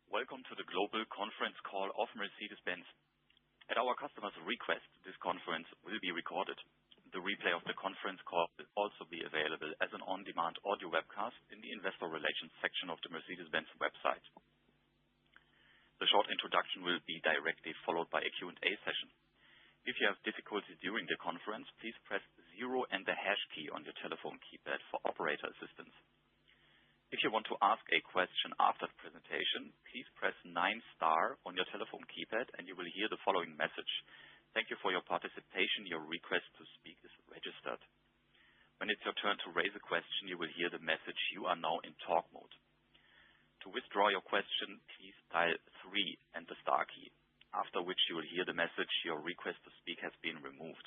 Welcome to the global conference call of Mercedes-Benz. At our customer's request, this conference will be recorded. The replay of the conference call will also be available as an on-demand audio webcast in the Investor Relations section of the Mercedes-Benz website. The short introduction will be directly followed by a Q&A session. If you have difficulties during the conference, please press 0 and the hash key on your telephone keypad for operator assistance. If you want to ask a question after the presentation, please press 9* on your telephone keypad and you will hear the following message. Thank you for your participation. Your request to speak is registered. When it's your turn to raise a question, you will hear the message, you are now in talk mode. To withdraw your question, please dial 3 and the star key, after which you will hear the message, your request to speak has been removed.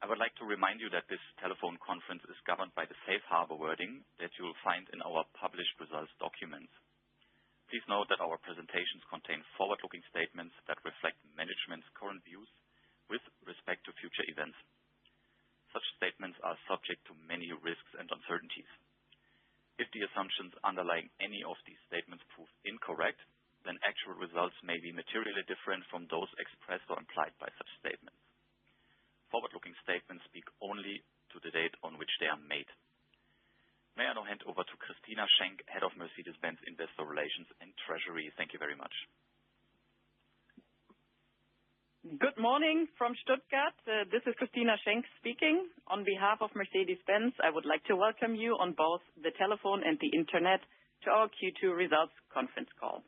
I would like to remind you that this telephone conference is governed by the safe harbor wording that you will find in our published results documents. Please note that our presentations contain forward-looking statements that reflect management's current views with respect to future events. Such statements are subject to many risks and uncertainties. If the assumptions underlying any of these statements prove incorrect, then actual results may be materially different from those expressed or implied by such statements. Forward-looking statements speak only to the date on which they are made. May I now hand over to Christina Schenk, Head of Mercedes-Benz Investor Relations and Treasury. Thank you very much. Good morning from Stuttgart. This is Christina Schenk speaking. On behalf of Mercedes-Benz, I would like to welcome you on both the telephone and the internet to our Q2 results conference call.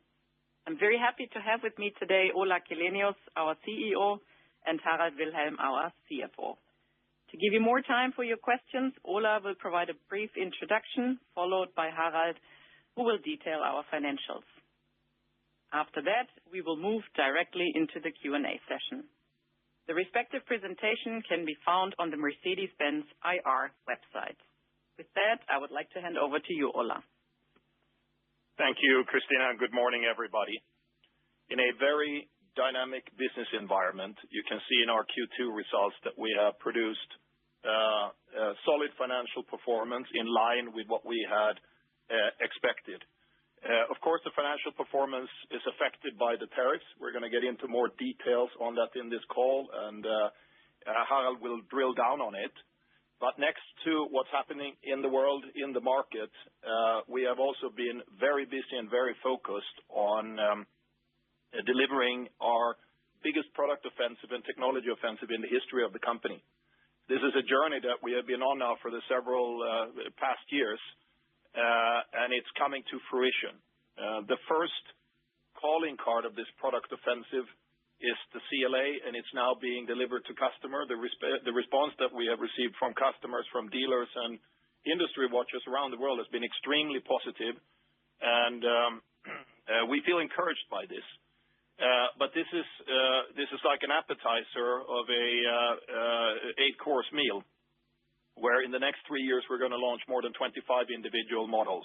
I'm very happy to have with me today Ola Källenius, our CEO, and Harald Wilhelm, our CFO. To give you more time for your questions, Ola will provide a brief introduction, followed by Harald, who will detail our financials. After that, we will move directly into the Q&A session. The respective presentation can be found on the Mercedes-Benz IR website. With that, I would like to hand over to you, Ola. Thank you, Christina. Good morning, everybody. In a very dynamic business environment, you can see in our Q2 results that we have produced solid financial performance in line with what we had expected. Of course, the financial performance is affected by the tariffs. We're going to get into more details on that in this call, and Harald will drill down on it. But next to what's happening in the world, in the market, we have also been very busy and very focused on delivering our biggest product offensive and technology offensive in the history of the company. This is a journey that we have been on now for the several past years, and it's coming to fruition. The first calling card of this product offensive is the CLA, and it's now being delivered to customer. The response that we have received from customers, from dealers, and industry watchers around the world has been extremely positive, and we feel encouraged by this. But this is like an appetizer of a 8-course meal, where in the next 3 years we're going to launch more than 25 individual models.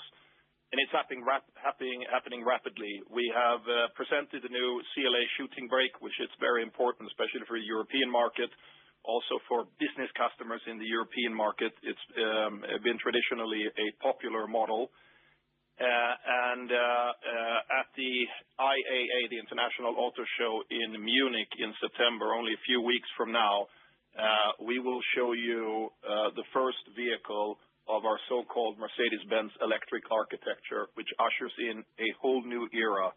And it's happening rapidly. We have presented a new CLA shooting brake, which is very important, especially for the European market. Also for business customers in the European market, it's been traditionally a popular model. And at the IAA, the International Auto Show in Munich in September, only a few weeks from now, we will show you the first vehicle of our so-called Mercedes-Benz electric architecture, which ushers in a whole new era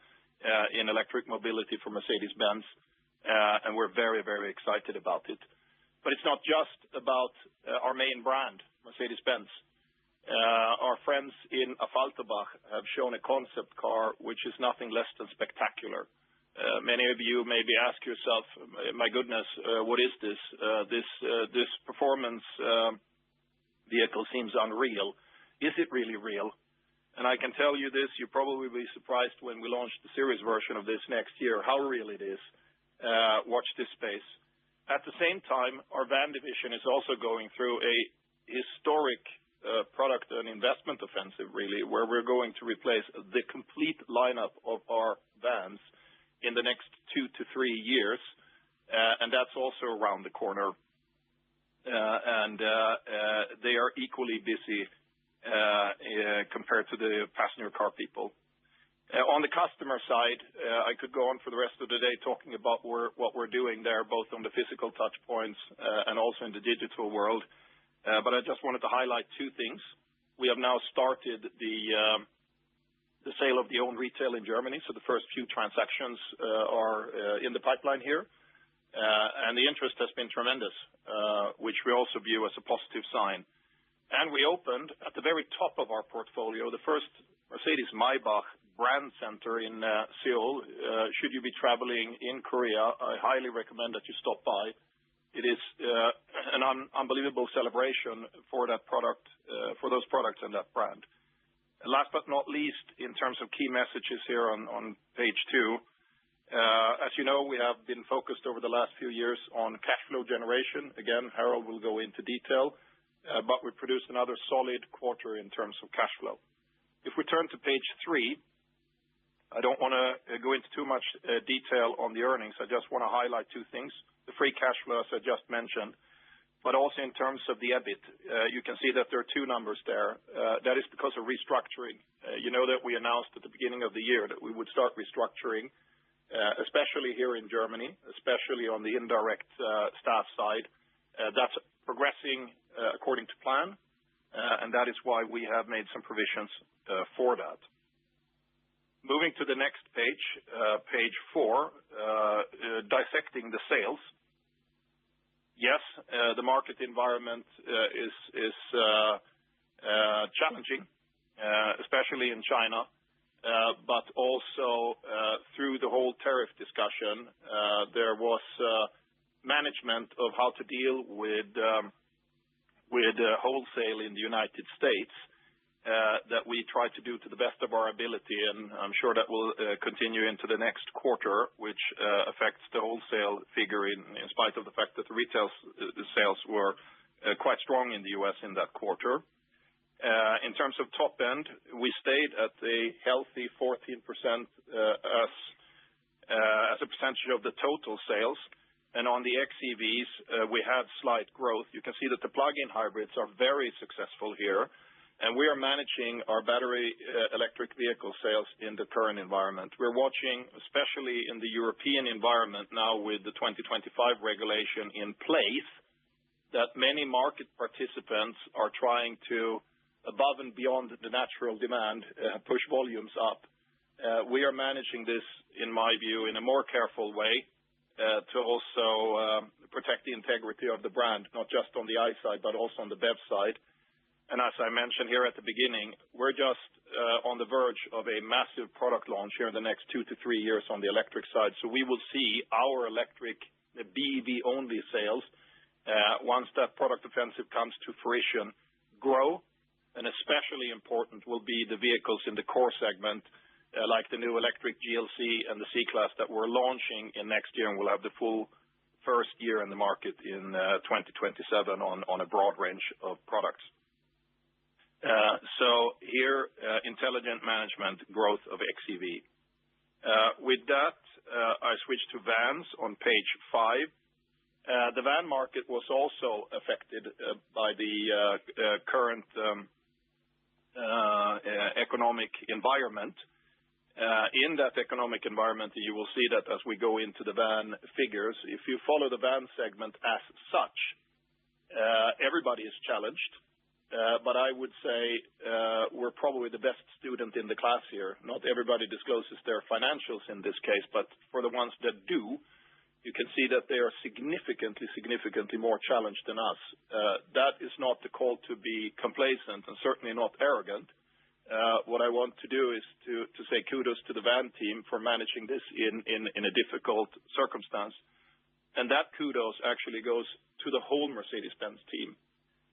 in electric mobility for Mercedes-Benz, and we're very, very excited about it. But it's not just about our main brand, Mercedes-Benz. Our friends in Affalterbach have shown a concept car which is nothing less than spectacular. Many of you maybe ask yourself, my goodness, what is this? This performance vehicle seems unreal. Is it really real? And I can tell you this, you'll probably be surprised when we launch the series version of this next year, how real it is. Watch this space. At the same time, our van division is also going through a historic product and investment offensive, really, where we're going to replace the complete lineup of our vans in the next 2 to 3 years, and that's also around the corner. And they are equally busy compared to the passenger car people. On the customer side, I could go on for the rest of the day talking about what we're doing there, both on the physical touch points and also in the digital world. But I just wanted to highlight two things. We have now started the sale of the own retail in Germany, so the first few transactions are in the pipeline here. And the interest has been tremendous, which we also view as a positive sign. And we opened at the very top of our portfolio the first Mercedes-Maybach brand center in Seoul. Should you be traveling in Korea, I highly recommend that you stop by. It is an unbelievable celebration for that product, for those products and that brand. And last but not least, in terms of key messages here on page 2, as you know, we have been focused over the last few years on cash flow generation. Again, Harold will go into detail, but we produced another solid quarter in terms of cash flow. If we turn to page 3, I don't want to go into too much detail on the earnings. I just want to highlight two things. The free cash flow, as I just mentioned, but also in terms of the EBIT. You can see that there are two numbers there. That is because of restructuring. You know that we announced at the beginning of the year that we would start restructuring, especially here in Germany, especially on the indirect staff side. That's progressing according to plan, and that is why we have made some provisions for that. Moving to the next page, page 4, dissecting the sales. Yes, the market environment is challenging, especially in China, but also through the whole tariff discussion, there was management of how to deal with wholesale in the United States. That we try to do to the best of our ability, and I'm sure that will continue into the next quarter, which affects the wholesale figure in spite of the fact that the retail sales were quite strong in the U.S. in that quarter. In terms of top end, we stayed at a healthy 14% as a percentage of the total sales. And on the XEVs, we had slight growth. You can see that the plug-in hybrids are very successful here. And we are managing our battery electric vehicle sales in the current environment. We're watching, especially in the European environment now with the 2025 regulation in place, that many market participants are trying to, above and beyond the natural demand, push volumes up. We are managing this, in my view, in a more careful way to also protect the integrity of the brand, not just on the ICE side, but also on the BEV side. And as I mentioned here at the beginning, we're just on the verge of a massive product launch here in the next 2 to 3 years on the electric side. So we will see our electric BEV-only sales, once that product offensive comes to fruition, grow. And especially important will be the vehicles in the core segment, like the new electric GLC and the C-Class that we're launching in next year, and we'll have the full first year in the market in 2027 on a broad range of products. So here, intelligent management, growth of XEV. With that, I switch to vans on page 5. The van market was also affected by the current economic environment. In that economic environment, you will see that as we go into the van figures, if you follow the van segment as such, everybody is challenged. But I would say we're probably the best student in the class here. Not everybody discloses their financials in this case, but for the ones that do, you can see that they are significantly more challenged than us. That is not the call to be complacent and certainly not arrogant. What I want to do is to say kudos to the van team for managing this in a difficult circumstance. And that kudos actually goes to the whole Mercedes-Benz team.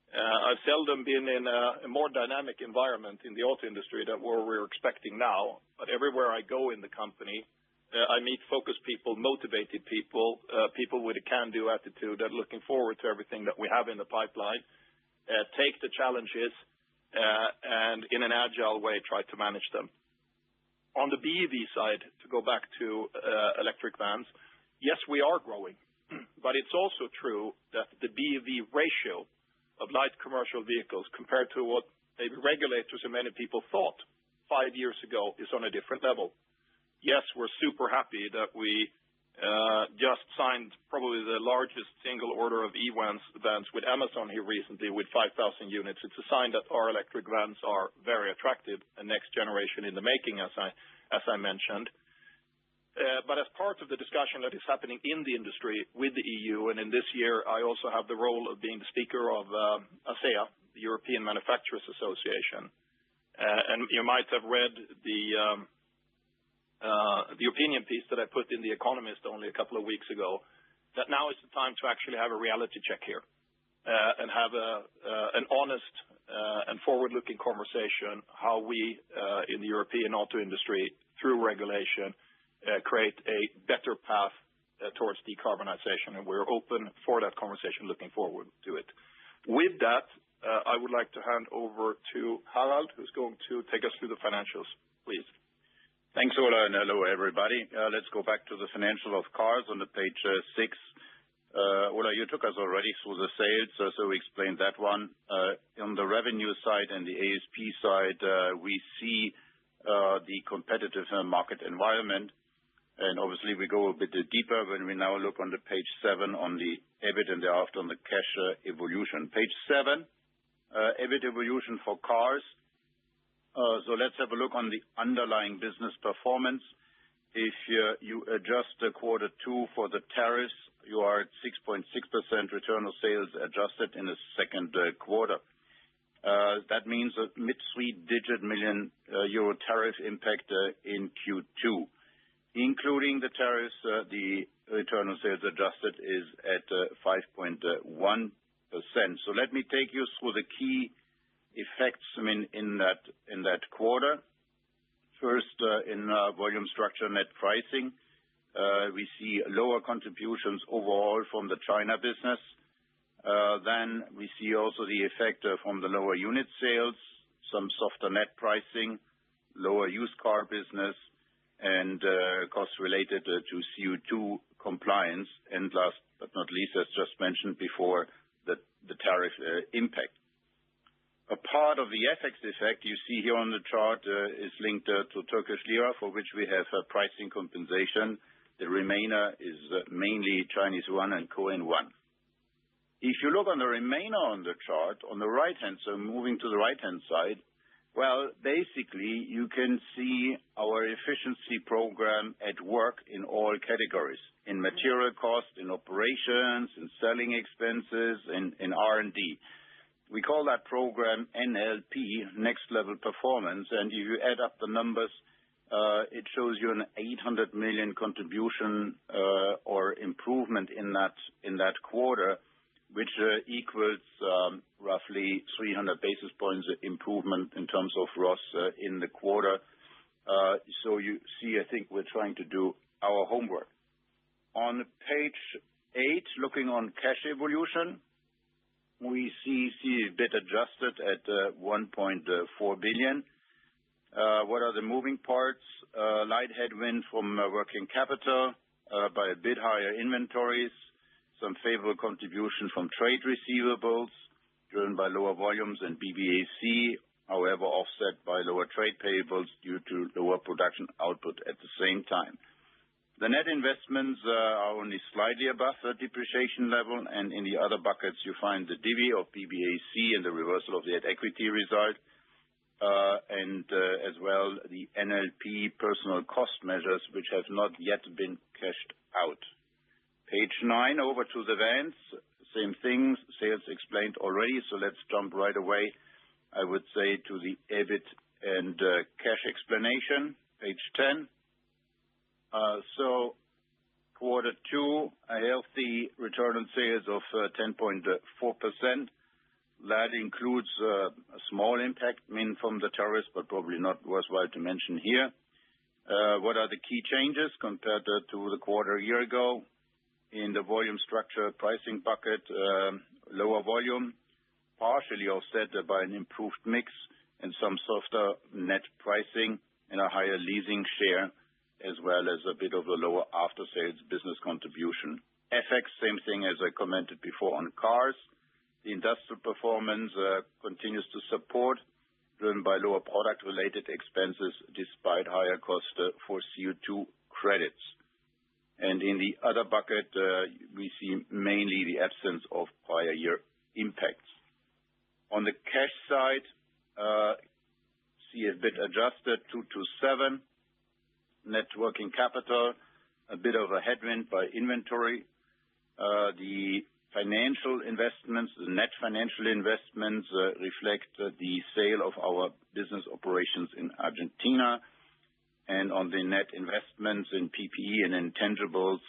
I've seldom been in a more dynamic environment in the auto industry than where we're expecting now. But everywhere I go in the company, I meet focused people, motivated people, people with a can-do attitude that are looking forward to everything that we have in the pipeline, take the challenges, and in an agile way try to manage them. On the BEV side, to go back to electric vans, yes, we are growing. But it's also true that the BEV ratio of light commercial vehicles compared to what maybe regulators and many people thought 5 years ago is on a different level. Yes, we're super happy that we just signed probably the largest single order of vans with Amazon here recently with 5,000 units. It's a sign that our electric vans are very attractive and next generation in the making, as I mentioned. But as part of the discussion that is happening in the industry with the EU, and in this year I also have the role of being the speaker of ASEA, the European Manufacturers Association. And you might have read the opinion piece that I put in The Economist only a couple of weeks ago, that now is the time to actually have a reality check here and have an honest and forward-looking conversation how we in the European auto industry, through regulation, create a better path towards decarbonization. And we're open for that conversation, looking forward to it. With that, I would like to hand over to Harald, who's going to take us through the financials. Please. Thanks, Ola, and hello, everybody. Let's go back to the financial of cars on the page 6. Ola, you took us already through the sales, so we explained that one. On the revenue side and the ASP side, we see the competitive market environment, and obviously we go a bit deeper when we now look on the page 7 on the EBIT and thereafter on the cash evolution. Page 7, EBIT evolution for cars. So let's have a look on the underlying business performance. If you adjust the quarter 2 for the tariffs, you are at 6.6% return on sales adjusted in the second quarter. That means a mid-3-digit million euro tariff impact in Q2. Including the tariffs, the return on sales adjusted is at 5.1%. So let me take you through the key effects, in that quarter. First, in volume structure net pricing, we see lower contributions overall from the China business. Then we see also the effect from the lower unit sales, some softer net pricing, lower used car business, and costs related to CO2 compliance, and last but not least, as just mentioned before, the tariff impact. A part of the FX effect you see here on the chart is linked to Turkish lira, for which we have pricing compensation. The remainder is mainly Chinese yuan and Korean won. If you look on the remainder on the chart, on the right-hand, so moving to the right-hand side, well, basically you can see our efficiency program at work in all categories, in material cost, in operations, in selling expenses, in R&D. We call that program NLP, Next Level Performance, and if you add up the numbers, it shows you an 800 million contribution or improvement in that quarter, which equals roughly 300 basis points improvement in terms of ROS in the quarter. So you see, I think we're trying to do our homework. On page 8, looking on cash evolution, we see a bit adjusted at 1.4 billion. What are the moving parts? Light headwind from working capital by a bit higher inventories, some favorable contribution from trade receivables driven by lower volumes and BBAC, however offset by lower trade payables due to lower production output at the same time. The net investments are only slightly above the depreciation level, and in the other buckets you find the divvy of BBAC and the reversal of the equity result, and as well the NLP personal cost measures, which have not yet been cashed out. Page 9, over to the vans. Same things, sales explained already, so let's jump right away, I would say, to the EBIT and cash explanation. Page 10. So quarter 2, a healthy return on sales of 10.4%. That includes a small impact from the tariffs, but probably not worthwhile to mention here. What are the key changes compared to the quarter a year ago? In the volume structure pricing bucket, lower volume, partially offset by an improved mix and some softer net pricing and a higher leasing share, as well as a bit of a lower after-sales business contribution. FX, same thing as I commented before on cars. The industrial performance continues to support driven by lower product-related expenses despite higher cost for CO2 credits. And in the other bucket, we see mainly the absence of prior year impacts. On the cash side, see a bit adjusted 227. Net working capital, a bit of a headwind by inventory. The financial investments, the net financial investments reflect the sale of our business operations in Argentina. And on the net investments in PPE and intangibles,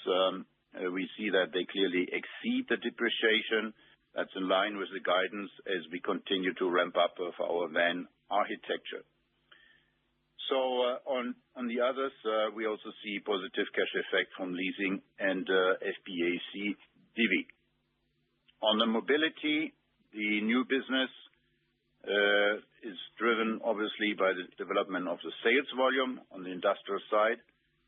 we see that they clearly exceed the depreciation. That's in line with the guidance as we continue to ramp up of our van architecture. So on the others, we also see positive cash effect from leasing and FBAC divi. On the mobility, the new business is driven obviously by the development of the sales volume on the industrial side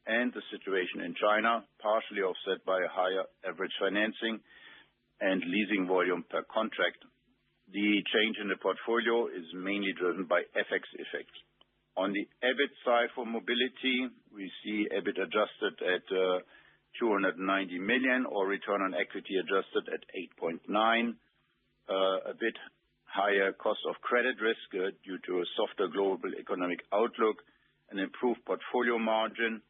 and the situation in China, partially offset by a higher average financing and leasing volume per contract. The change in the portfolio is mainly driven by FX effects. On the EBIT side for mobility, we see EBIT adjusted at 290 million or return on equity adjusted at 8.9, a bit higher cost of credit risk due to a softer global economic outlook, an improved portfolio margin,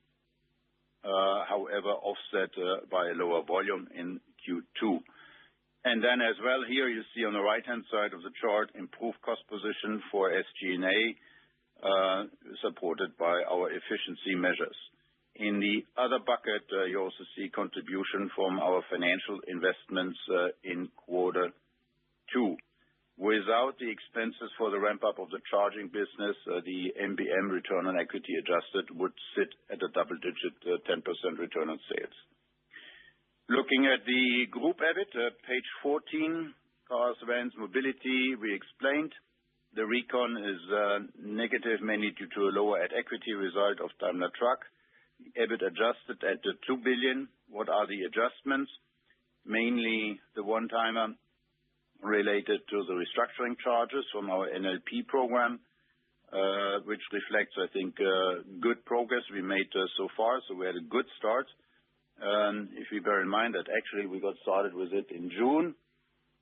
however, offset by a lower volume in Q2. And then as well here, you see on the right-hand side of the chart, improved cost position for SG&A, supported by our efficiency measures. In the other bucket, you also see contribution from our financial investments in quarter two. Without the expenses for the ramp-up of the charging business, the MBM return on equity adjusted would sit at a double-digit 10% return on sales. Looking at the group EBIT, page 14, cars, vans, mobility, we explained. The recon is negative, mainly due to a lower at equity result of Daimler Truck. EBIT adjusted at 2 billion. What are the adjustments? Mainly the one-timer related to the restructuring charges from our NLP program, which reflects, I think, good progress we made so far. So we had a good start. If we bear in mind that actually we got started with it in June,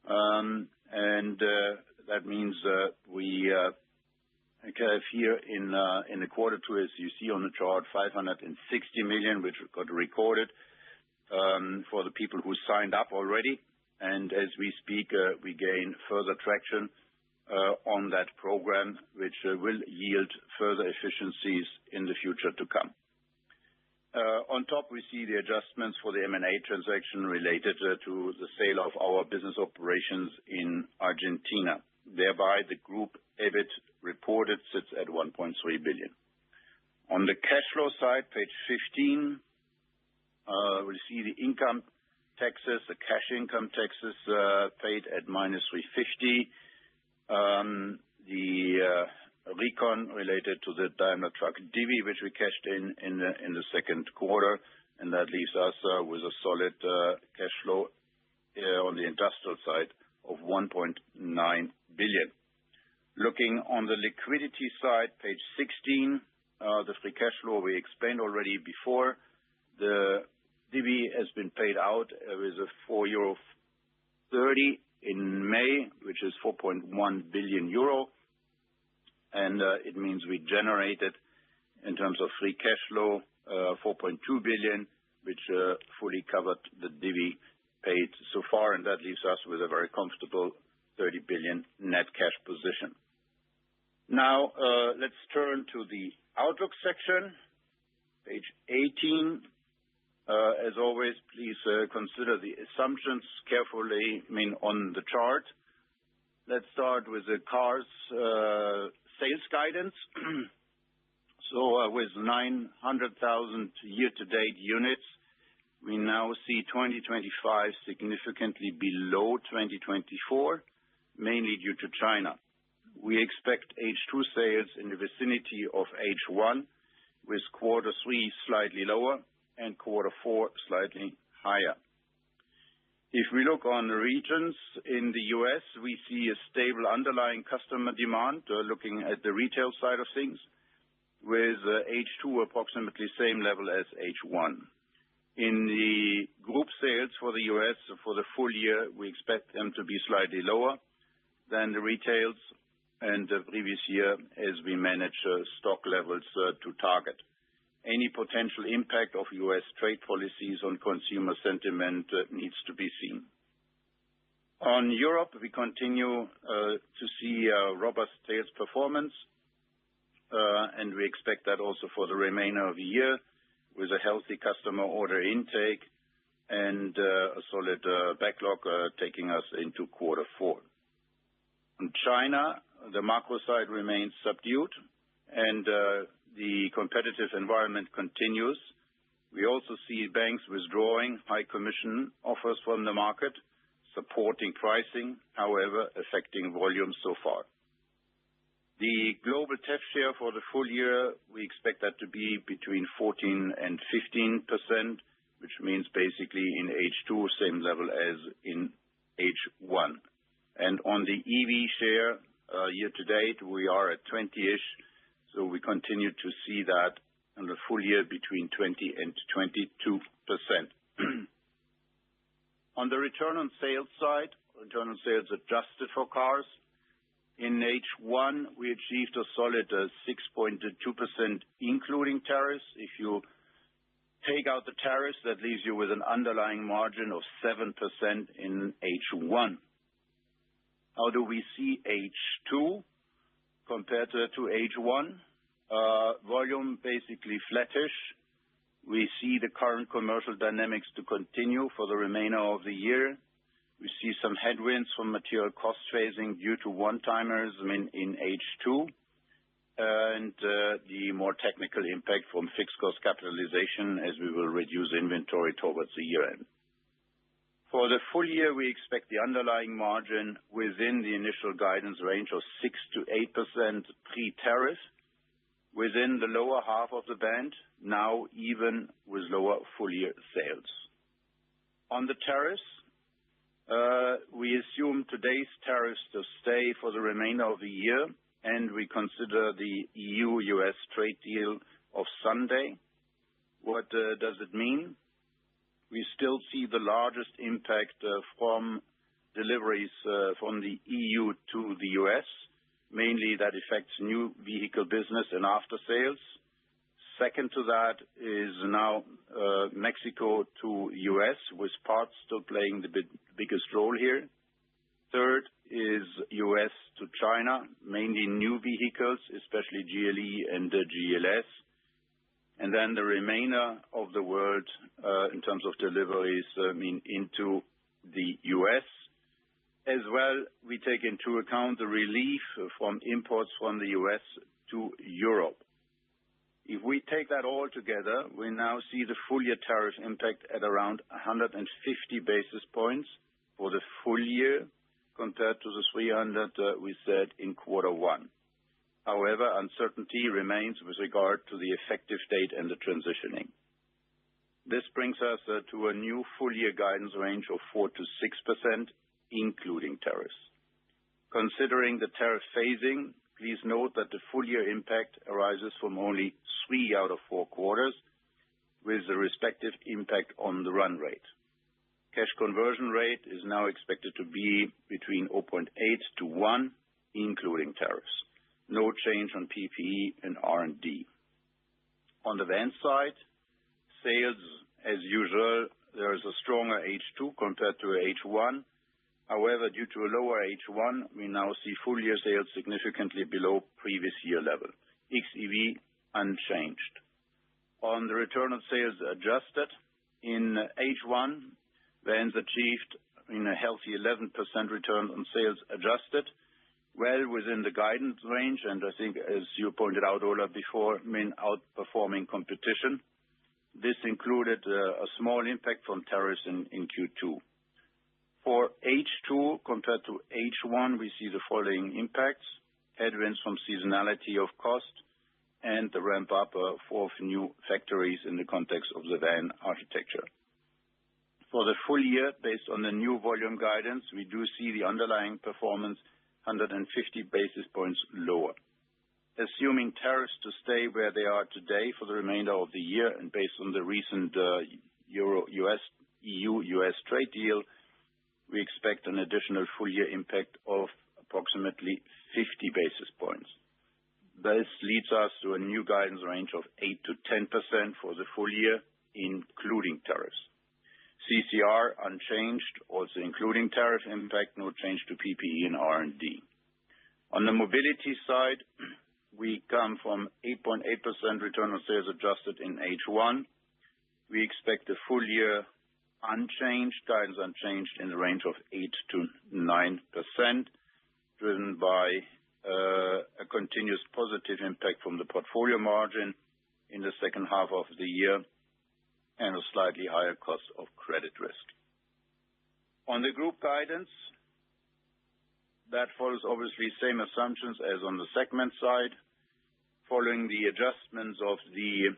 and that means we have here in the quarter two, as you see on the chart, 560 million, which got recorded for the people who signed up already. And as we speak, we gain further traction on that program, which will yield further efficiencies in the future to come. On top, we see the adjustments for the M&A transaction related to the sale of our business operations in Argentina. Thereby, the group EBIT reported sits at 1.3 billion. On the cash flow side, page 15, we see the income taxes, the cash income taxes paid at minus 350. The recon related to the Daimler Truck divi, which we cashed in the second quarter, and that leaves us with a solid cash flow on the industrial side of 1.9 billion. Looking on the liquidity side, page 16, the free cash flow we explained already before. The divi has been paid out with a €4.30 in May, which is 4.1 billion euro. And it means we generated, in terms of free cash flow, 4.2 billion, which fully covered the divi paid so far, and that leaves us with a very comfortable 30 billion net cash position. Now, let's turn to the outlook section, page 18. As always, please consider the assumptions carefully, on the chart. Let's start with the cars sales guidance. So with 900,000 year-to-date units, we now see 2025 significantly below 2024, mainly due to China. We expect H2 sales in the vicinity of H1, with quarter three slightly lower and quarter four slightly higher. If we look on the regions in the U.S., we see a stable underlying customer demand, looking at the retail side of things, with H2 approximately same level as H1. In the group sales for the U.S. for the full year, we expect them to be slightly lower than the retails and the previous year as we manage stock levels to target. Any potential impact of U.S. trade policies on consumer sentiment needs to be seen. On Europe, we continue to see robust sales performance, and we expect that also for the remainder of the year, with a healthy customer order intake and a solid backlog taking us into quarter four. In China, the macro side remains subdued, and the competitive environment continues. We also see banks withdrawing high commission offers from the market, supporting pricing, however, affecting volume so far. The global TEF share for the full year, we expect that to be between 14% and 15%, which means basically in H2, same level as in H1. And on the EV share, year to date, we are at 20-ish, so we continue to see that on the full year between 20 and 22%. On the return on sales side, return on sales adjusted for cars, in H1, we achieved a solid 6.2%, including tariffs. If you take out the tariffs, that leaves you with an underlying margin of 7% in H1. How do we see H2 compared to H1? Volume basically flattish. We see the current commercial dynamics to continue for the remainder of the year. We see some headwinds from material cost phasing due to one-timers in H2, and the more technical impact from fixed cost capitalization as we will reduce inventory towards the year end. For the full year, we expect the underlying margin within the initial guidance range of 6 to 8% pre-tariff, within the lower half of the band, now even with lower full year sales. On the tariffs, we assume today's tariffs to stay for the remainder of the year, and we consider the EU-US trade deal of Sunday. What does it mean? We still see the largest impact from deliveries from the EU to the US. Mainly that affects new vehicle business and after sales. Second to that is now Mexico to US, with parts still playing the biggest role here. Third is US to China, mainly new vehicles, especially GLE and GLS. And then the remainder of the world, in terms of deliveries, into the US. As well, we take into account the relief from imports from the US to Europe. If we take that all together, we now see the full year tariff impact at around 150 basis points for the full year compared to the 300 we said in quarter one. However, uncertainty remains with regard to the effective date and the transitioning. This brings us to a new full year guidance range of 4 to 6%, including tariffs. Considering the tariff phasing, please note that the full year impact arises from only 3 out of 4 quarters, with the respective impact on the run rate. Cash conversion rate is now expected to be between 0.8 to 1, including tariffs. No change on PPE and R&D. On the van side, sales, as usual, there is a stronger H2 compared to H1. However, due to a lower H1, we now see full year sales significantly below previous year level. XEV unchanged. On the return on sales adjusted, in H1, vans achieved a healthy 11% return on sales adjusted, well within the guidance range, and I think, as you pointed out, Ola, before, outperforming competition. This included a small impact from tariffs in Q2. For H2 compared to H1, we see the following impacts: headwinds from seasonality of cost and the ramp up of new factories in the context of the van architecture. For the full year, based on the new volume guidance, we do see the underlying performance 150 basis points lower. Assuming tariffs to stay where they are today for the remainder of the year and based on the recent EU-US trade deal, we expect an additional full-year impact of approximately 50 basis points. This leads us to a new guidance range of 8 to 10% for the full year, including tariffs. CCR unchanged, also including tariff impact, no change to PPE and R&D. On the mobility side, we come from 8.8% return on sales adjusted in H1. We expect the full year guidance unchanged in the range of 8 to 9%, driven by a continuous positive impact from the portfolio margin in the second half of the year and a slightly higher cost of credit risk. On the group guidance, that follows obviously same assumptions as on the segment side. Following the adjustments of the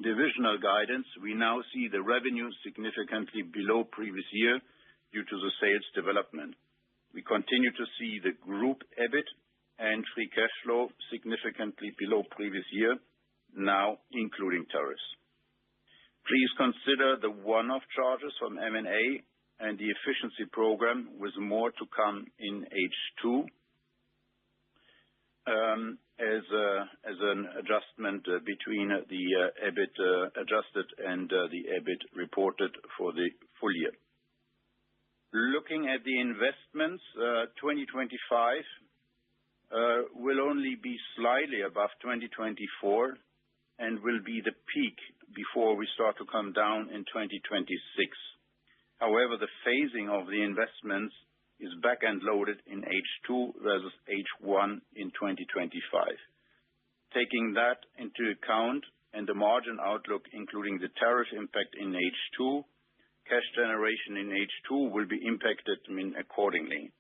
divisional guidance, we now see the revenue significantly below previous year due to the sales development. We continue to see the group EBIT and free cash flow significantly below previous year, now including tariffs. Please consider the one-off charges from M&A and the efficiency program, with more to come in H2, as an adjustment between the EBIT adjusted and the EBIT reported for the full year. Looking at the investments, 2025 will only be slightly above 2024 and will be the peak before we start to come down in 2026. However, the phasing of the investments is back-end loaded in H2 versus H1 in 2025. Taking that into account and the margin outlook, including the tariff impact in H2, cash generation in H2 will be impacted accordingly.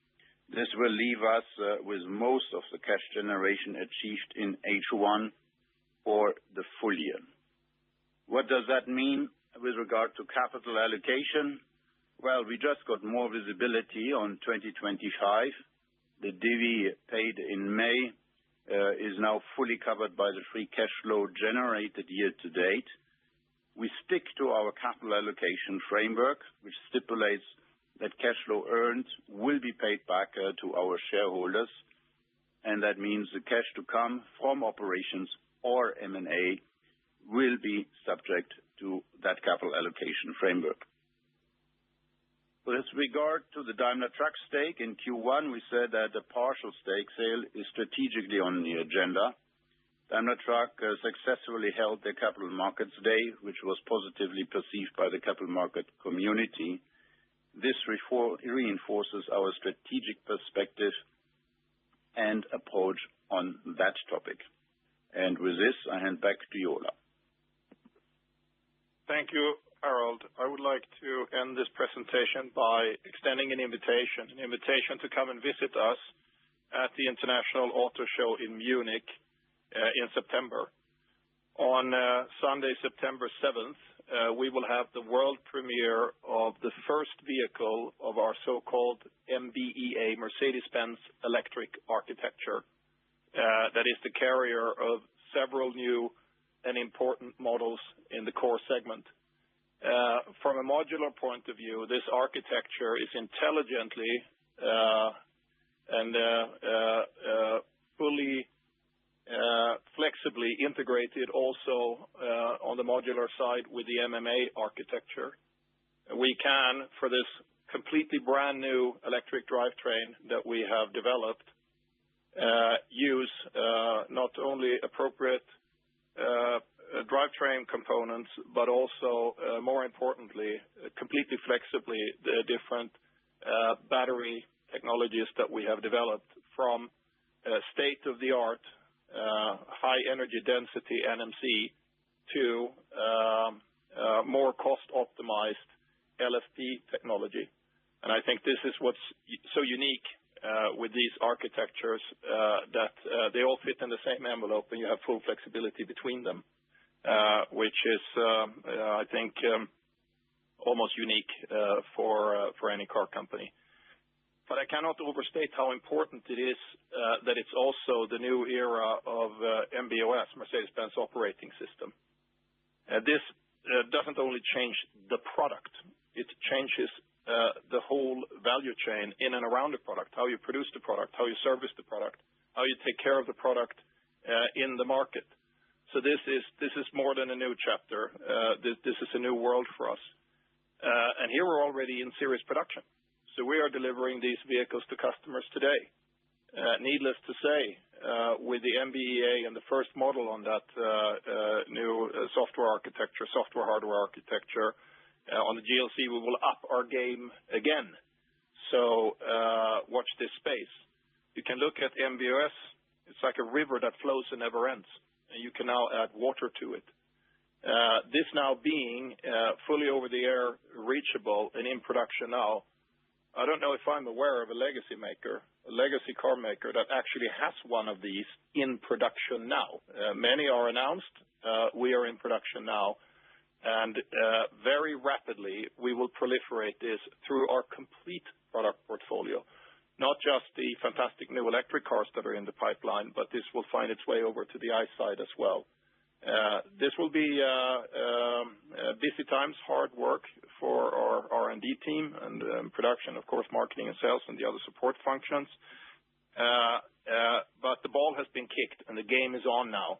This will leave us with most of the cash generation achieved in H1 for the full year. What does that mean with regard to capital allocation? Well, we just got more visibility on 2025. The divi paid in May is now fully covered by the free cash flow generated year to date. We stick to our capital allocation framework, which stipulates that cash flow earned will be paid back to our shareholders, and that means the cash to come from operations or M&A will be subject to that capital allocation framework. With regard to the Daimler Truck stake, in Q1 we said that a partial stake sale is strategically on the agenda. Daimler Truck successfully held their Capital Markets Day, which was positively perceived by the capital market community. This reinforces our strategic perspective and approach on that topic. And with this, I hand back to Ola. Thank you, Harald. I would like to end this presentation by extending an invitation to come and visit us at the International Auto Show in Munich in September. On Sunday, September 7th, we will have the world premiere of the first vehicle of our so-called MBEA, Mercedes-Benz Electric Architecture. That is the carrier of several new and important models in the core segment. From a modular point of view, this architecture is intelligently and fully flexibly integrated also on the modular side with the MMA architecture. We can, for this completely brand new electric drivetrain that we have developed, use not only appropriate drivetrain components, but also, more importantly, completely flexibly, the different battery technologies that we have developed, from state-of-the-art high energy density NMC to more cost-optimized LFP technology. And I think this is what's so unique with these architectures, that they all fit in the same envelope and you have full flexibility between them, which is, I think, almost unique for any car company. But I cannot overstate how important it is that it's also the new era of MBOS, Mercedes-Benz Operating System. This doesn't only change the product, it changes the whole value chain in and around the product, how you produce the product, how you service the product, how you take care of the product in the market. So this is more than a new chapter. This is a new world for us. And here we're already in serious production. So we are delivering these vehicles to customers today. Needless to say, with the MBEA and the first model on that new software hardware architecture, on the GLC, we will up our game again. So watch this space. You can look at MBOS. It's like a river that flows and never ends, and you can now add water to it. This now being fully over the air, reachable, and in production now, I don't know if I'm aware of a legacy car maker that actually has one of these in production now. Many are announced. We are in production now. And very rapidly, we will proliferate this through our complete product portfolio, not just the fantastic new electric cars that are in the pipeline, but this will find its way over to the ICE side as well. This will be busy times, hard work for our R&D team and production, of course, marketing and sales and the other support functions. But the ball has been kicked and the game is on now.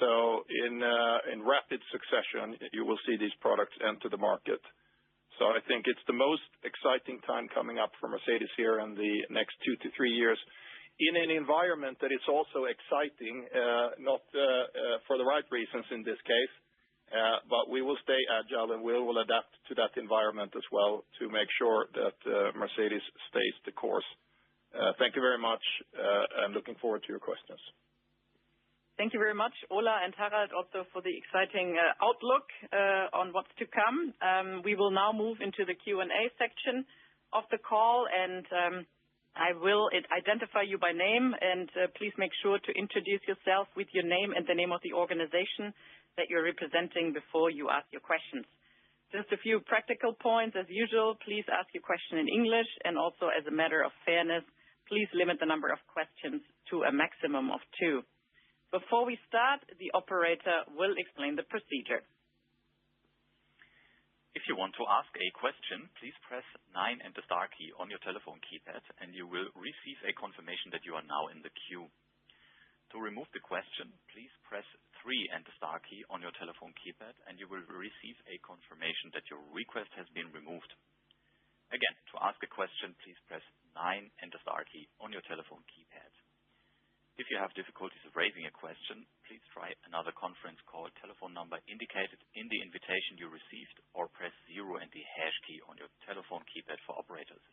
So in rapid succession, you will see these products enter the market. So I think it's the most exciting time coming up for Mercedes here in the next 2 to 3 years, in an environment that is also exciting, not for the right reasons in this case, but we will stay agile and we will adapt to that environment as well to make sure that Mercedes stays the course. Thank you very much, and looking forward to your questions. Thank you very much, Ola and Harald, also for the exciting outlook on what's to come. We will now move into the Q&A section of the call, and I will identify you by name, and please make sure to introduce yourself with your name and the name of the organization that you're representing before you ask your questions. Just a few practical points. As usual, please ask your question in English, and also as a matter of fairness, please limit the number of questions to a maximum of 2. Before we start, the operator will explain the procedure. If you want to ask a question, please press 9 and the star key on your telephone keypad, and you will receive a confirmation that you are now in the queue. To remove the question, please press 3 and the star key on your telephone keypad, and you will receive a confirmation that your request has been removed. Again, to ask a question, please press 9 and the star key on your telephone keypad. If you have difficulties of raising a question, please try another conference call telephone number indicated in the invitation you received, or press 0 and the hash key on your telephone keypad for operators.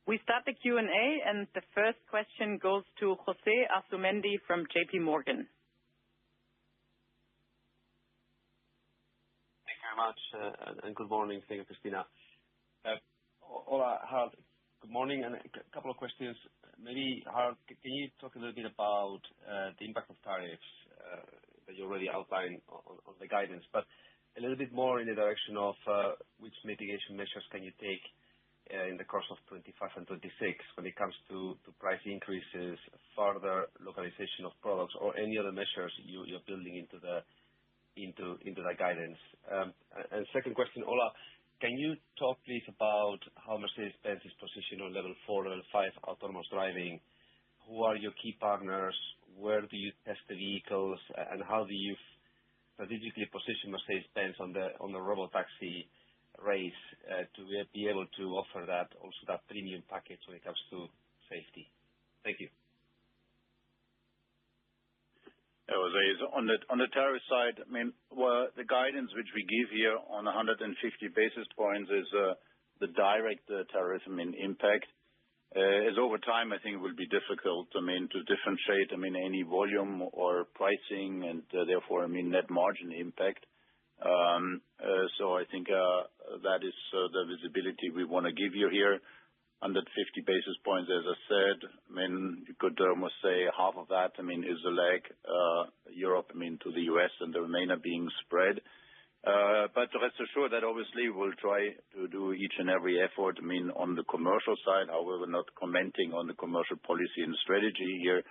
We start the Q&A, and the first question goes to Jose Asumendi from JP Morgan. Thank you very much, and good morning. Thank you, Christina. Ola, Harald, good morning, and a couple of questions. Maybe, Harald, can you talk a little bit about the impact of tariffs that you already outlined on the guidance, but a little bit more in the direction of which mitigation measures can you take in the course of 25 and 26 when it comes to price increases, further localization of products, or any other measures you're building into the guidance. And second question, Ola, can you talk, please, about how Mercedes-Benz is positioned on level 4, level 5 autonomous driving? Who are your key partners? Where do you test the vehicles? And how do you strategically position Mercedes-Benz on the robotaxi race to be able to offer that premium package when it comes to safety? Thank you. Jose, on the tariff side, I mean, the guidance which we give here on 150 basis points is the direct tariff, impact. As over time, I think it will be difficult, to differentiate, any volume or pricing and therefore, net margin impact. So I think that is the visibility we want to give you here. 150 basis points, as I said, you could almost say half of that, is a lag. Europe, to the U.S., and the remainder being spread. But rest assured that obviously we'll try to do each and every effort, on the commercial side. However, not commenting on the commercial policy and strategy here,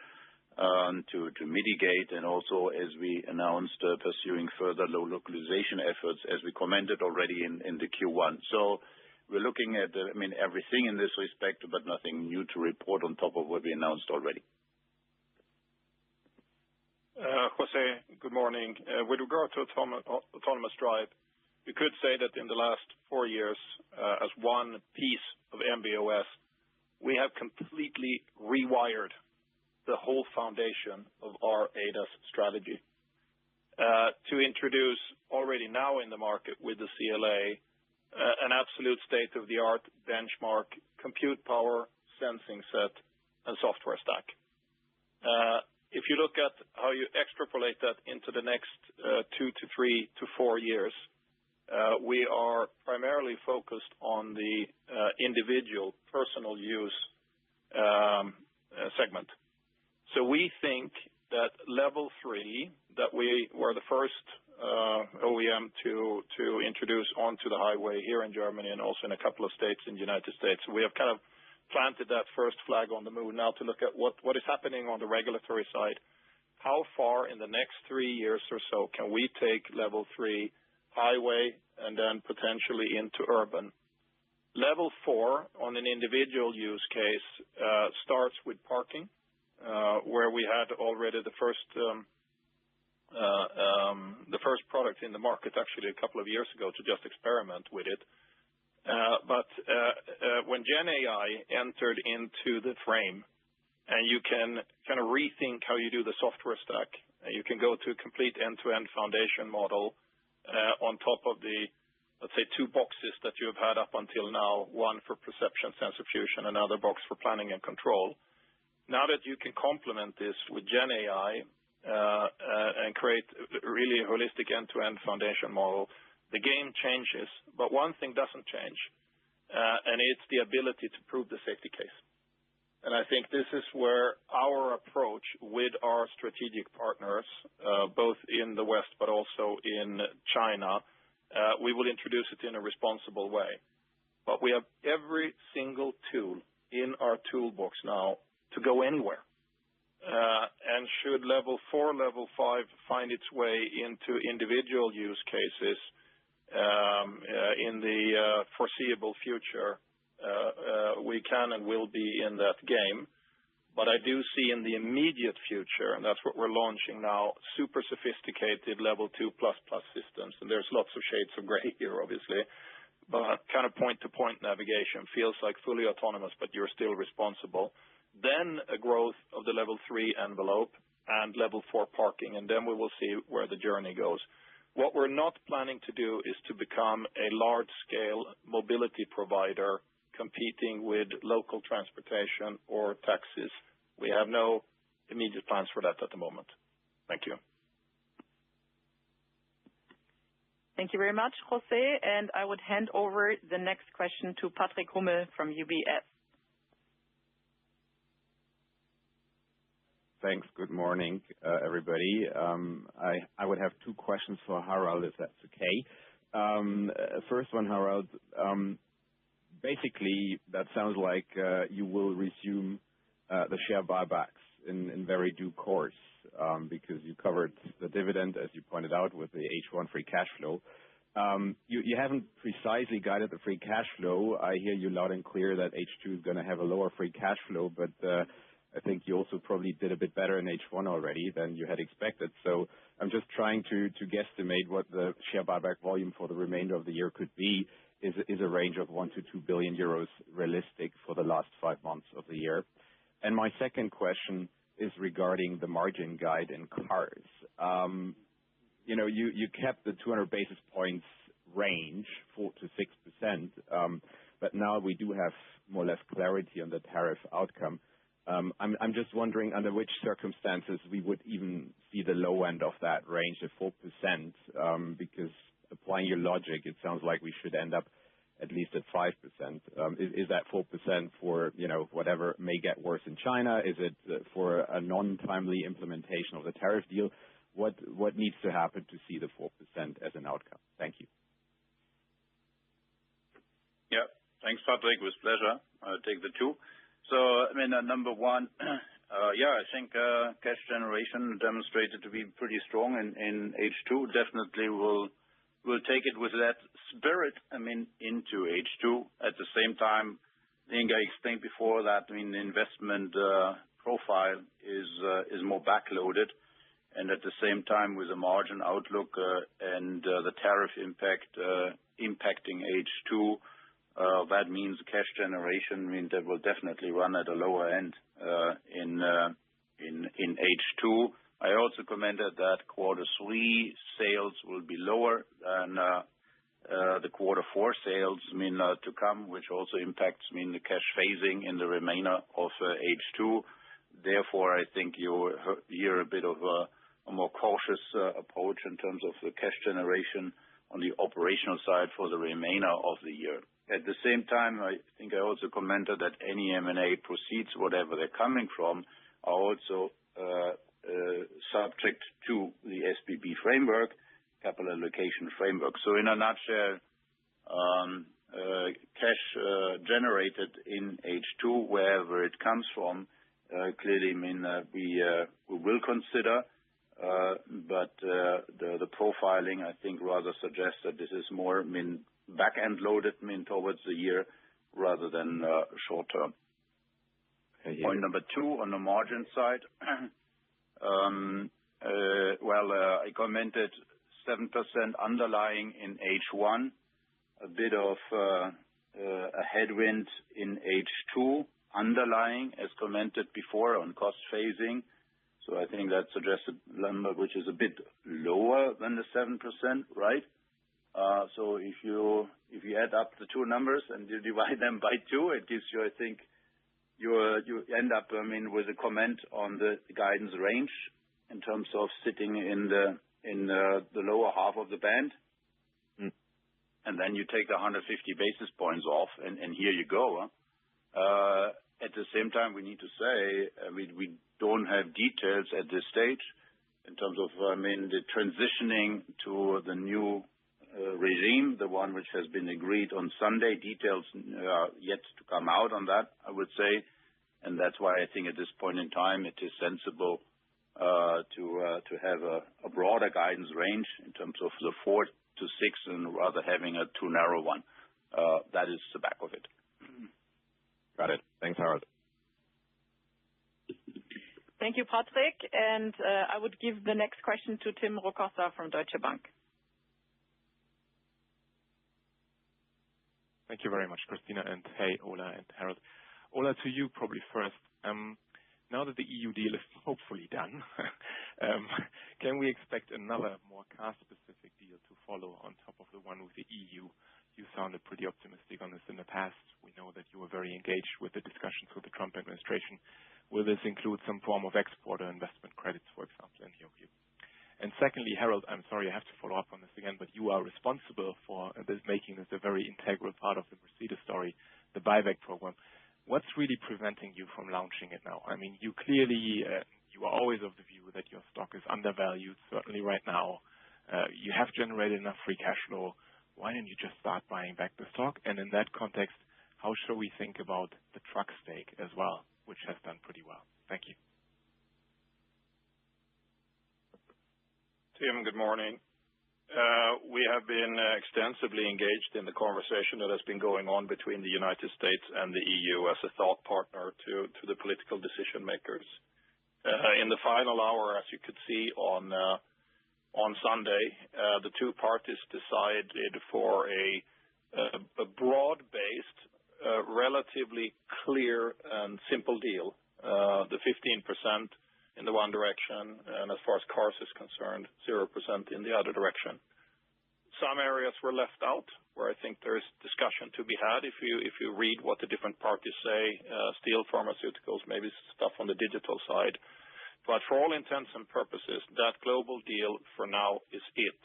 to mitigate, and also, as we announced, pursuing further low localization efforts, as we commented already in the Q1. So we're looking at, everything in this respect, but nothing new to report on top of what we announced already. Jose, good morning. With regard to autonomous drive, we could say that in the last 4 years, as one piece of MB.OS, we have completely rewired the whole foundation of our ADAS strategy to introduce already now in the market with the CLA an absolute state-of-the-art benchmark compute power, sensing set, and software stack. If you look at how you extrapolate that into the next 2 to 3 to 4 years, we are primarily focused on the individual personal use segment. So we think that level 3, that we were the first OEM to introduce onto the highway here in Germany and also in a couple of states in the United States. So we have kind of planted that first flag on the moon now to look at what is happening on the regulatory side. How far in the next 3 years or so can we take level 3 highway and then potentially into urban? Level 4 on an individual use case starts with parking, where we had already the first product in the market actually a couple of years ago to just experiment with it. But when Gen AI entered into the frame, and you can kind of rethink how you do the software stack, you can go to a complete end-to-end foundation model on top of the, let's say, 2 boxes that you have had up until now, one for perception, sensor fusion, another box for planning and control. Now that you can complement this with Gen AI and create really a holistic end-to-end foundation model, the game changes. But one thing doesn't change, and it's the ability to prove the safety case. And I think this is where our approach with our strategic partners, both in the West but also in China, we will introduce it in a responsible way. But we have every single tool in our toolbox now to go anywhere. And should level 4, level 5 find its way into individual use cases in the foreseeable future, we can and will be in that game. But I do see in the immediate future, and that's what we're launching now, super sophisticated level 2++ systems. And there's lots of shades of gray here, obviously. But kind of point-to-point navigation feels like fully autonomous, but you're still responsible. Then a growth of the level 3 envelope and level 4 parking, and then we will see where the journey goes. What we're not planning to do is to become a large-scale mobility provider competing with local transportation or taxis. We have no immediate plans for that at the moment. Thank you. Thank you very much, Jose. And I would hand over the next question to Patrick Hummel from UBS. Thanks. Good morning, everybody. I would have 2 questions for Harald, if that's okay. First one, Harald. Basically, that sounds like you will resume the share buybacks in very due course, because you covered the dividend, as you pointed out, with the H1 free cash flow. You haven't precisely guided the free cash flow. I hear you loud and clear that H2 is going to have a lower free cash flow, but I think you also probably did a bit better in H1 already than you had expected. So I'm just trying to guesstimate what the share buyback volume for the remainder of the year could be. Is a range of 1 to 2 billion euros realistic for the last 5 months of the year? And my second question is regarding the margin guide in cars. You kept the 200 basis points range, 4 to 6%, but now we do have more or less clarity on the tariff outcome. I'm just wondering under which circumstances we would even see the low end of that range of 4%, because applying your logic, it sounds like we should end up at least at 5%. Is that 4% for whatever may get worse in China? Is it for a non-timely implementation of the tariff deal? what needs to happen to see the 4% as an outcome? Thank you. Yeah. Thanks, Patrick. With pleasure. I'll take the two. So, number one, I think cash generation demonstrated to be pretty strong in H2. Definitely we'll take it with that spirit, into H2. At the same time, I think I explained before that, the investment profile is more backloaded, and at the same time, with the margin outlook and the tariff impact impacting H2, that means cash generation, that will definitely run at a lower end in H2. I also commented that quarter 3 sales will be lower than the quarter 4 sales to come, which also impacts the cash phasing in the remainder of H2. Therefore, I think you hear a bit of a more cautious approach in terms of the cash generation on the operational side for the remainder of the year. At the same time, I think I also commented that any M&A proceeds, whatever they're coming from, are also subject to the SBB framework, capital allocation framework. So in a nutshell, cash generated in H2, wherever it comes from, clearly, we will consider, but the profiling, I think, rather suggests that this is more back-end loaded towards the year rather than short term. Point number 2, on the margin side, I commented 7% underlying in H1, a bit of a headwind in H2, underlying, as commented before, on cost phasing. So I think that suggests a number which is a bit lower than the 7%, right? So if you add up the two numbers and you divide them by 2, it gives you, I think, you end up, with a comment on the guidance range in terms of sitting in the lower half of the band. And then you take the 150 basis points off, and here you go. At the same time, we need to say, we don't have details at this stage in terms of, the transitioning to the new regime, the one which has been agreed on Sunday. Details yet to come out on that, I would say. And that's why I think at this point in time, it is sensible to have a broader guidance range in terms of the 4 to 6 and rather having a too narrow one. That is the back of it. Got it. Thanks, Harald. Thank you, Patrick. And I would give the next question to Tim Rokossa from Deutsche Bank. Thank you very much, Christina, and hey, Ola and Harald. Ola, to you probably first. Now that the EU deal is hopefully done, can we expect another more car-specific deal to follow on top of the one with the EU? You sounded pretty optimistic on this in the past. We know that you were very engaged with the discussions with the Trump administration. Will this include some form of export or investment credits, for example, in your view? And secondly, Harald, I'm sorry I have to follow up on this again, but you are responsible for making this a very integral part of the Mercedes story, the buyback program. What's really preventing you from launching it now? You clearly, you are always of the view that your stock is undervalued, certainly right now. You have generated enough free cash flow. Why didn't you just start buying back the stock? And in that context, how should we think about the truck stake as well, which has done pretty well? Thank you. Tim, good morning. We have been extensively engaged in the conversation that has been going on between the United States and the EU as a thought partner to the political decision makers. In the final hour, as you could see on Sunday, the two parties decided for a broad-based, relatively clear and simple deal. The 15% in the one direction, and as far as cars is concerned, 0% in the other direction. Some areas were left out where I think there is discussion to be had if you read what the different parties say, steel, pharmaceuticals, maybe stuff on the digital side. But for all intents and purposes, that global deal for now is it.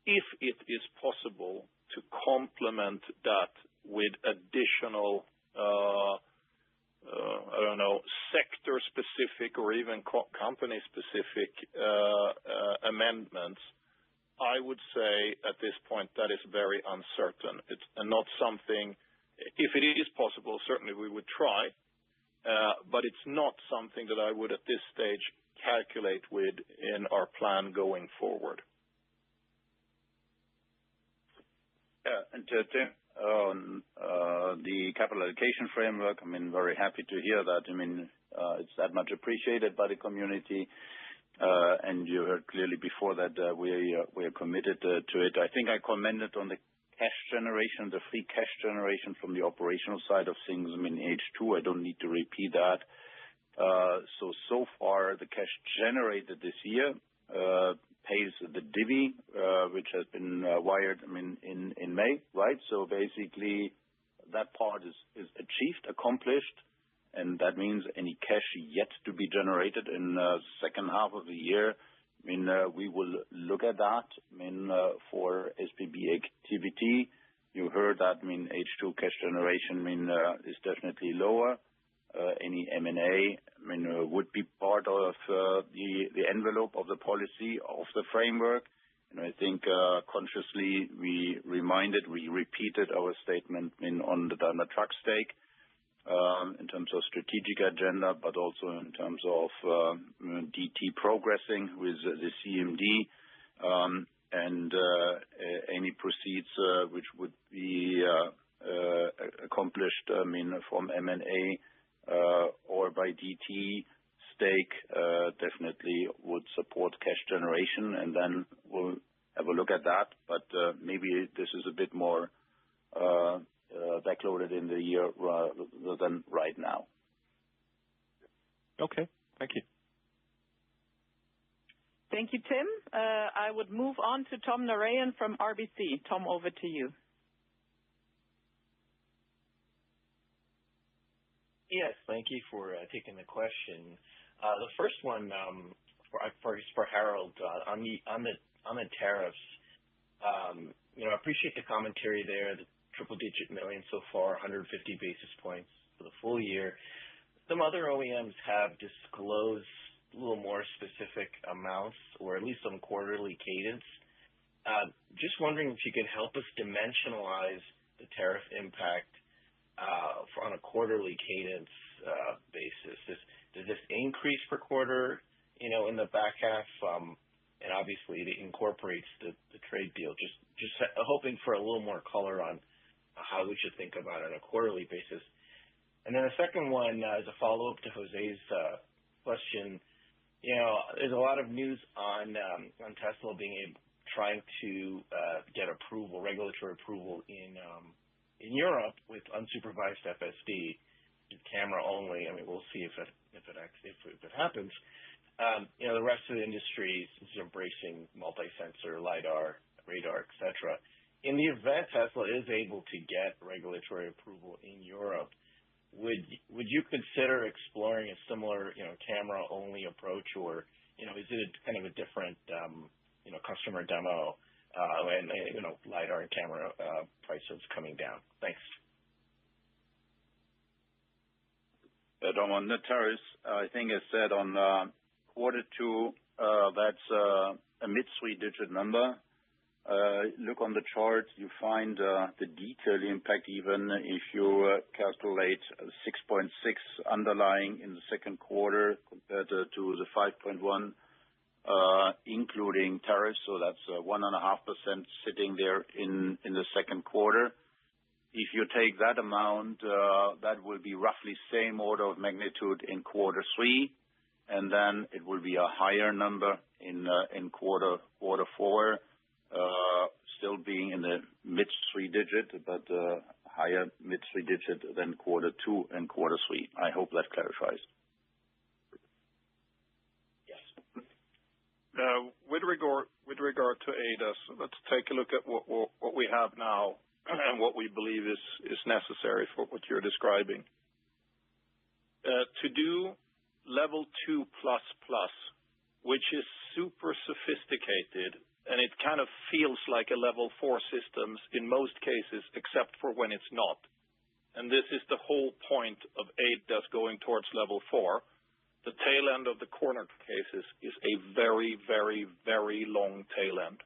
If it is possible to complement that with additional I don't know, sector-specific or even company-specific amendments, I would say at this point that is very uncertain. It's not something. If it is possible, certainly we would try, but it's not something that I would at this stage calculate with in our plan going forward. Yeah, and Tim, on the capital allocation framework, I mean, very happy to hear that. I mean, it's that much appreciated by the community, and you heard clearly before that we are committed to it. I think I commented on the cash generation, the free cash generation from the operational side of things. I mean, H2, I don't need to repeat that. So far, the cash generated this year pays the divvy, which has been wired, I mean, in May, right? So basically, that part is achieved, accomplished, and that means any cash yet to be generated in the second half of the year, I mean, we will look at that, I mean, for SBB activity. You heard that, I mean, H2 cash generation, I mean, is definitely lower. Any M&A, I mean, would be part of the envelope of the policy of the framework. And I think consciously we repeated our statement on the Daimler Truck stake in terms of strategic agenda, but also in terms of DT progressing with the CMD and any proceeds which would be accomplished, I mean, from M&A or by DT stake, definitely would support cash generation, and then we'll have a look at that. But maybe this is a bit more backloaded in the year rather than right now. Okay. Thank you. Thank you, Tim. I would move on to Tom Narayan from RBC. Tom, over to you. Yes, thank you for taking the question. The first one for Harald on the tariffs. I appreciate the commentary there, the triple-digit million so far, 150 basis points for the full year. Some other OEMs have disclosed a little more specific amounts, or at least some quarterly cadence. Just wondering if you could help us dimensionalize the tariff impact on a quarterly cadence basis. Does this increase per quarter, in the back half? And obviously, it incorporates the trade deal. Just hoping for a little more color on how we should think about it on a quarterly basis. And then the second one is a follow-up to Jose's question. There's a lot of news on Tesla trying to get regulatory approval in Europe with unsupervised FSD, camera only. I mean, we'll see if it happens. The rest of the industry is embracing multi-sensor, LiDAR, radar, etc. In the event Tesla is able to get regulatory approval in Europe, would you consider exploring a similar, camera-only approach, or is it kind of a different, customer demo? And LiDAR and camera prices coming down. Thanks. Tom, on the tariffs, I think I said on quarter two, that's a mid-three-digit number. Look on the chart, you find the detailed impact even if you calculate 6.6 underlying in the second quarter compared to the 5.1 including tariffs, so that's 1.5% sitting there in the second quarter. If you take that amount, that will be roughly same order of magnitude in quarter three, and then it will be a higher number in quarter four, still being in the mid three digit, but higher mid three digit than quarter two and quarter three. I hope that clarifies. With regard to ADAS, let's take a look at what we have now and what we believe is necessary for what you're describing. To do level 2++, which is super sophisticated, and it kind of feels like a level 4 systems in most cases, except for when it's not. and this is the whole point of ADAS going towards level 4, the tail end of the corner cases is a very, very, very long tail end.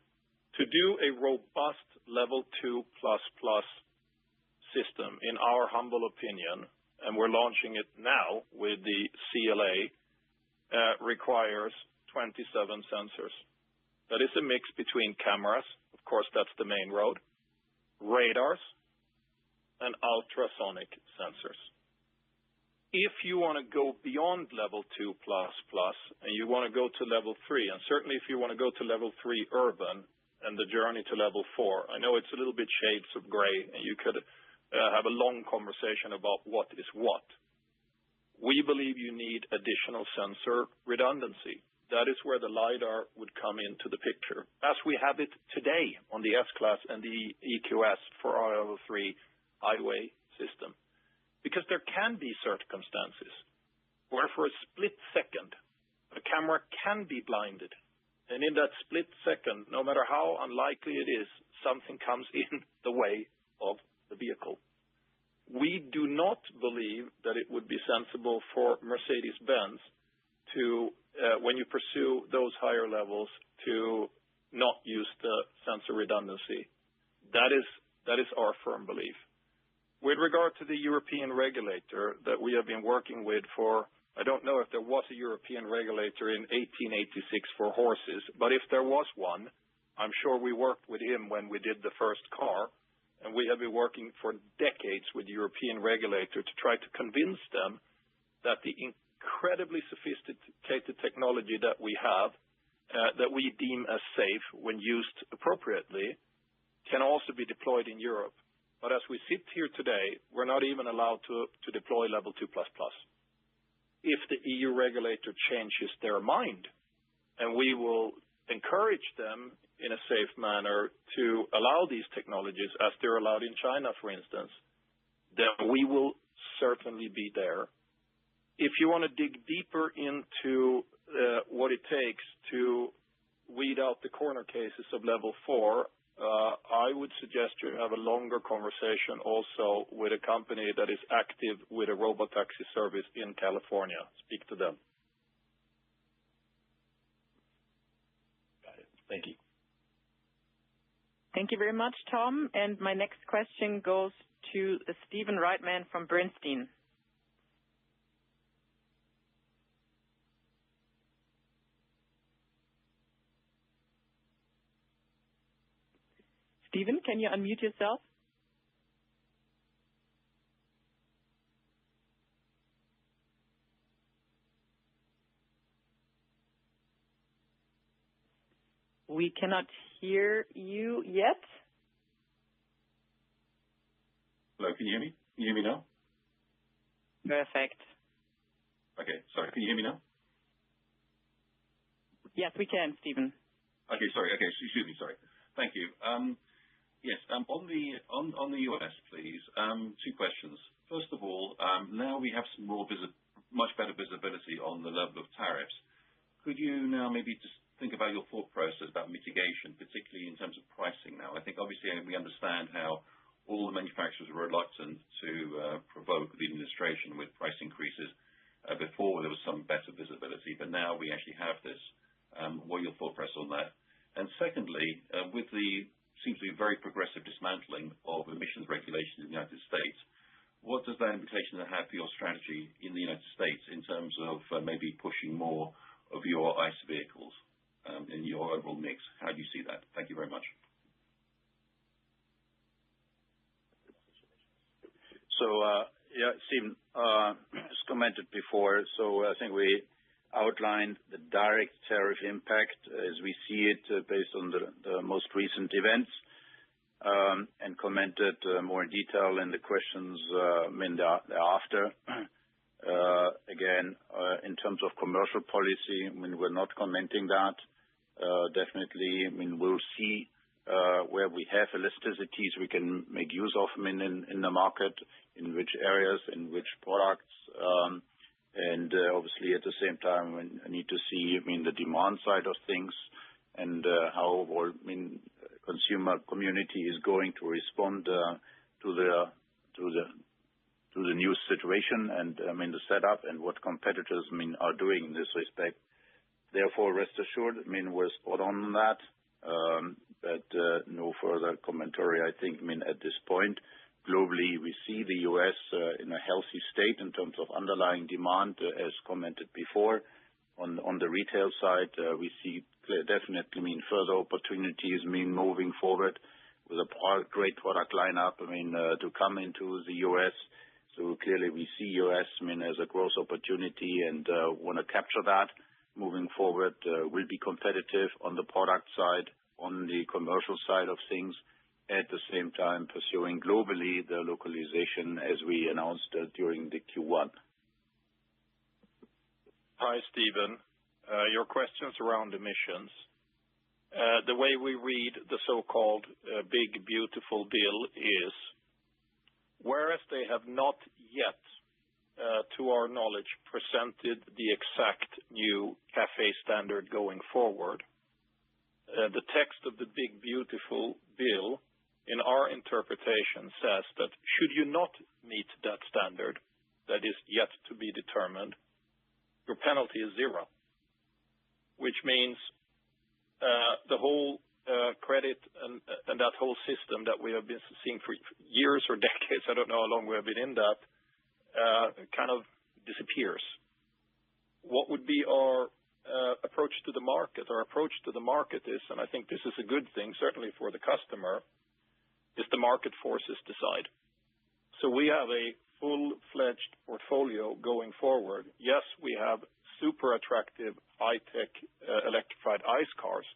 To do a robust level 2++ system, in our humble opinion, and we're launching it now with the CLA, requires 27 sensors. That is a mix between cameras, of course that's the main road, radars, and ultrasonic sensors. If you want to go beyond level 2++, and you want to go to level 3, and certainly if you want to go to level 3 urban and the journey to level 4, I know it's a little bit shades of gray, and you could have a long conversation about what is what. We believe you need additional sensor redundancy. That is where the LiDAR would come into the picture, as we have it today on the S-Class and the EQS for our level 3 highway system. Because there can be circumstances where for a split second, a camera can be blinded. And in that split second, no matter how unlikely it is, something comes in the way of the vehicle. We do not believe that it would be sensible for Mercedes-Benz to, when you pursue those higher levels, to not use the sensor redundancy. That is our firm belief. With regard to the European regulator that we have been working with for, I don't know if there was a European regulator in 1886 for horses, but if there was one, I'm sure we worked with him when we did the first car, and we have been working for decades with the European regulator to try to convince them that the incredibly sophisticated technology that we have, that we deem as safe when used appropriately, can also be deployed in Europe. But as we sit here today, we're not even allowed to deploy level 2++. If the EU regulator changes their mind, and we will encourage them in a safe manner to allow these technologies as they're allowed in China, for instance, then we will certainly be there. If you want to dig deeper into what it takes to weed out the corner cases of level 4, I would suggest you have a longer conversation also with a company that is active with a robotaxi service in California. Speak to them. Got it. Thank you. Thank you very much, Tom. And my next question goes to Stephen Reitman from Bernstein. Stephen, can you unmute yourself? We cannot hear you yet. Hello, can you hear me? Can you hear me now? Perfect. Okay, sorry, can you hear me now? Yes, we can, Stephen. Okay, sorry. Okay, excuse me, sorry. Thank you. Yes, on the US, please, two questions. First of all, now we have some more much better visibility on the level of tariffs. Could you now maybe just think about your thought process about mitigation, particularly in terms of pricing now? I think obviously we understand how all the manufacturers were reluctant to provoke the administration with price increases before there was some better visibility, but now we actually have this. What are your thought process on that? And secondly, with the seems to be very progressive dismantling of emissions regulation in the United States, what does that implication have for your strategy in the United States in terms of maybe pushing more of your ICE vehicles in your overall mix? How do you see that? Thank you very much. So, yeah, Stephen, as commented before, so I think we outlined the direct tariff impact as we see it based on the most recent events, and commented more in detail in the questions thereafter. Again, in terms of commercial policy, I mean, we're not commenting that. Definitely, I mean, we'll see where we have elasticities we can make use of them in the market, in which areas, in which products. And obviously, at the same time, I need to see, I mean, the demand side of things and how, I mean, consumer community is going to respond to the to the new situation and, the setup and what competitors, are doing in this respect. Therefore, rest assured, we're spot on that. But no further commentary, I think, at this point. Globally, we see the U.S. In a healthy state in terms of underlying demand, as commented before. On the retail side, we see definitely further opportunities moving forward with a great product lineup, to come into the U.S. So clearly we see U.S., as a growth opportunity and want to capture that moving forward. Will be competitive on the product side, on the commercial side of things, at the same time pursuing globally the localization as we announced during the Q1. Hi, Stephen. Your questions around emissions. The way we read the so-called Big Beautiful Bill is, whereas they have not yet, to our knowledge, presented the exact new CAFE standard going forward, the text of the Big Beautiful Bill, in our interpretation, says that should you not meet that standard that is yet to be determined, your penalty is zero, which means the whole credit and that whole system that we have been seeing for years or decades, I don't know how long we have been in that, kind of disappears. What would be our approach to the market? Our approach to the market is, and I think this is a good thing, certainly for the customer, is the market forces decide. So we have a full-fledged portfolio going forward. Yes, we have super attractive high-tech electrified ICE cars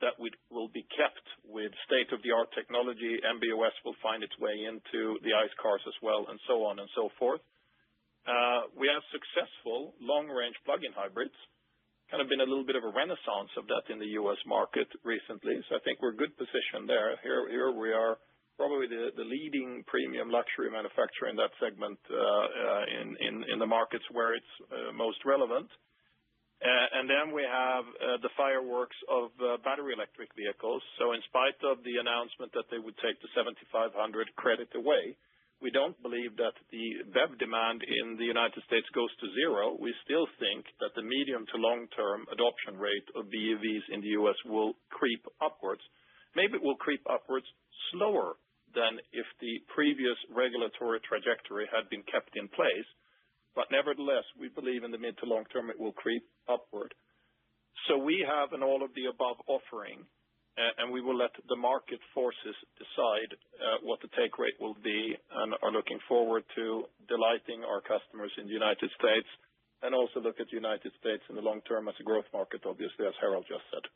that will be kept with state-of-the-art technology. MB.OS will find its way into the ICE cars as well, and so on and so forth. We have successful long-range plug-in hybrids, kind of been a little bit of a renaissance of that in the U.S. market recently. So I think we're good positioned there. Here we are probably the leading premium luxury manufacturer in that segment in the markets where it's most relevant. And then we have the fireworks of battery electric vehicles. So in spite of the announcement that they would take the 7,500 credit away, we don't believe that the BEV demand in the United States goes to zero. We still think that the medium to long-term adoption rate of BEVs in the U.S. will creep upwards. Maybe it will creep upwards slower than if the previous regulatory trajectory had been kept in place. But nevertheless, we believe in the mid to long term it will creep upward. So we have an all-of-the-above offering, and we will let the market forces decide what the take rate will be, and are looking forward to delighting our customers in the United States, and also look at the United States in the long term as a growth market, obviously, as Harald just said.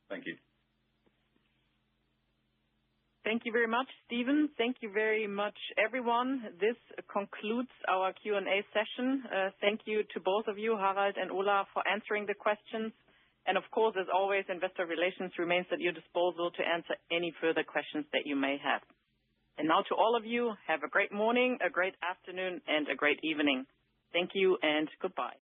Thank you. Thank you very much, Stephen. Thank you very much, everyone. This concludes our Q&A session. Thank you to both of you, Harald and Ola, for answering the questions. And of course, as always, Investor Relations remains at your disposal to answer any further questions that you may have. And now to all of you, have a great morning, a great afternoon, and a great evening. Thank you and goodbye.